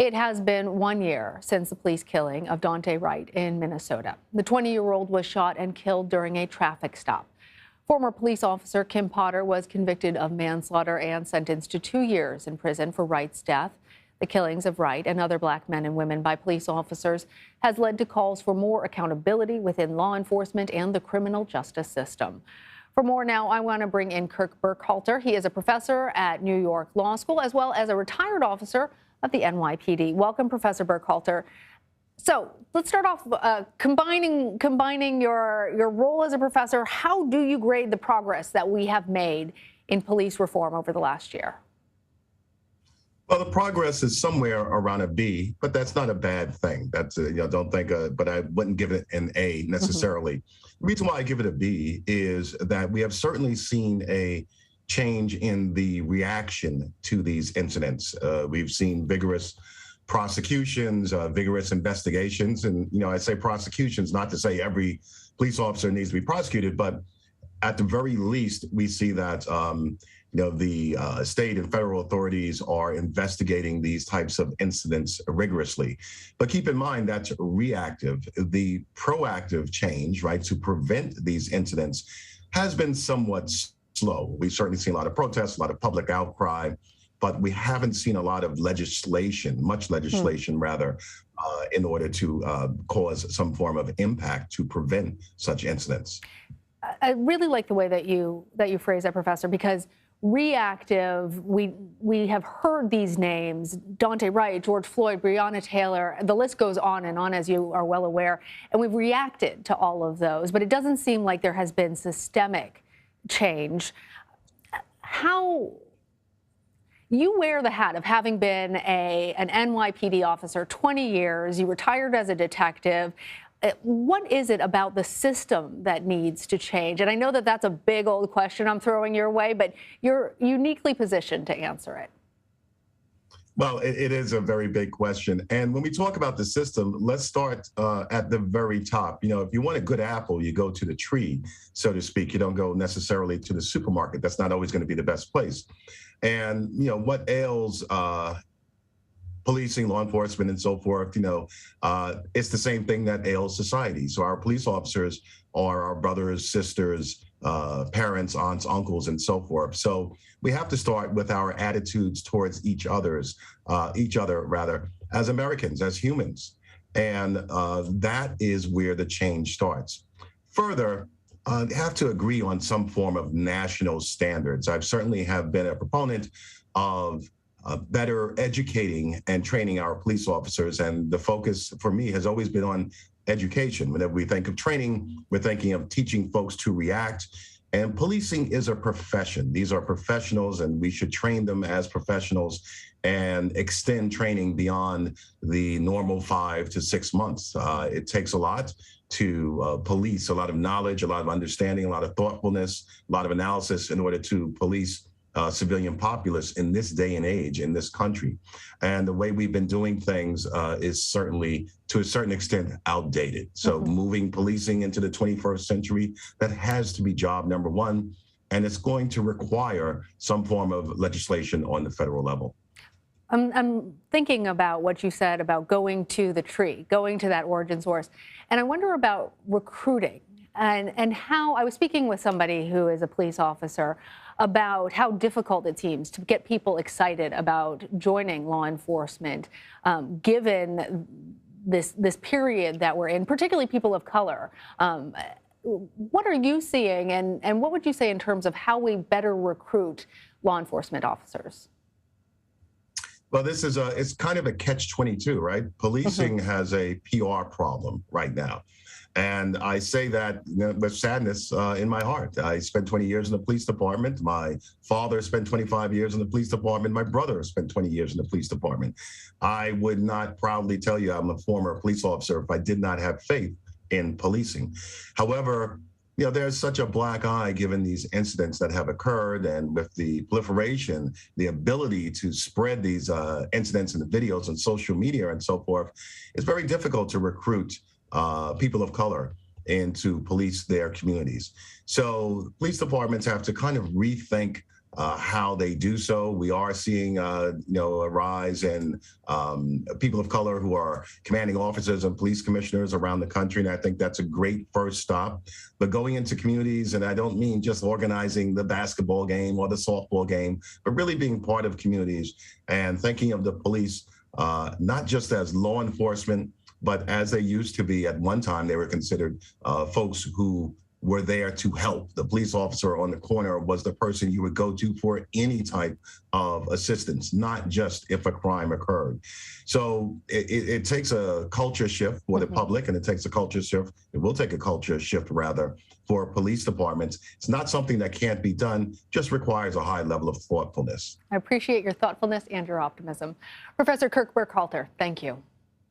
It has been 1 year since the police killing of Daunte Wright in Minnesota. The 20-year-old was shot and killed during a traffic stop. Former police officer Kim Potter was convicted of manslaughter and sentenced to 2 years in prison for Wright's death. The killings of Wright and other black men and women by police officers has led to calls for more accountability within law enforcement and the criminal justice system. For more now, I want to bring in Kirk Burkhalter. He is a professor at New York Law School, as well as a retired officer of the NYPD. Welcome, Professor Burkhalter. So let's start off combining your role as a professor. How do you grade the progress that we have made in police reform over the last year? Well, the progress is somewhere around a B, but that's not a bad thing. That's don't think, but I wouldn't give it an A necessarily. The reason why I give it a B is that we have certainly seen a change in the reaction to these incidents. We've seen vigorous prosecutions, vigorous investigations, and I say prosecutions not to say every police officer needs to be prosecuted, but at the very least, we see that the state and federal authorities are investigating these types of incidents rigorously. But keep in mind that's reactive. The proactive change, right, to prevent these incidents has been somewhat slow. We've certainly seen a lot of protests, a lot of public outcry, but we haven't seen a lot of legislation, much legislation rather, in order to cause some form of impact to prevent such incidents. I really like the way that you phrase that, Professor, because reactive, we have heard these names, Daunte Wright, George Floyd, Breonna Taylor, the list goes on, as you are well aware, and we've reacted to all of those, but it doesn't seem like there has been systemic change. How you wear the hat of having been an NYPD officer 20 years, you retired as a detective. What is it about the system that needs to change? And I know that that's a big old question I'm throwing your way, but you're uniquely positioned to answer it. Well, it is a very big question. And when we talk about the system, let's start at the very top. If you want a good apple, you go to the tree, so to speak. You don't go necessarily to the supermarket. That's not always going to be the best place. And, what ails policing, law enforcement, and so forth, it's the same thing that ails society. So our police officers are our brothers, sisters, parents, aunts, uncles, and so forth. So we have to start with our attitudes towards each other, as Americans, as humans. And that is where the change starts. Further, have to agree on some form of national standards. I've certainly have been a proponent of better educating and training our police officers. And the focus for me has always been on education. Whenever we think of training, we're thinking of teaching folks to react. And policing is a profession. These are professionals, and we should train them as professionals and extend training beyond the normal 5 to 6 months. It takes a lot to police, a lot of knowledge, a lot of understanding, a lot of thoughtfulness, a lot of analysis in order to police civilian populace in this day and age in this country. And the way we've been doing things is certainly, to a certain extent, outdated. So moving policing into the 21st century, that has to be job number one. And it's going to require some form of legislation on the federal level. I'm thinking about what you said about going to the tree, going to that origin source. And I wonder about recruiting and how I was speaking with somebody who is a police officer about how difficult it seems to get people excited about joining law enforcement, given this period that we're in, particularly people of color. What are you seeing, and what would you say in terms of how we better recruit law enforcement officers? Well, this is it's kind of a catch-22, right? Policing has a PR problem right now. And I say that with sadness in my heart. I spent 20 years in the police department. My father spent 25 years in the police department. My brother spent 20 years in the police department. I would not proudly tell you I'm a former police officer if I did not have faith in policing. However, there's such a black eye given these incidents that have occurred, and with the proliferation, the ability to spread these incidents and the videos on social media and so forth, it's very difficult to recruit people of color and to police their communities. So police departments have to kind of rethink how they do so. We are seeing, a rise in people of color who are commanding officers and police commissioners around the country, and I think that's a great first stop. But going into communities, and I don't mean just organizing the basketball game or the softball game, but really being part of communities and thinking of the police not just as law enforcement, but as they used to be at one time. They were considered folks who were there to help. The police officer on the corner was the person you would go to for any type of assistance, not just if a crime occurred. So it takes a culture shift for the public, and it takes a culture shift. It will take a culture shift, rather, for police departments. It's not something that can't be done, just requires a high level of thoughtfulness. I appreciate your thoughtfulness and your optimism. Professor Kirk Burkhalter, thank you.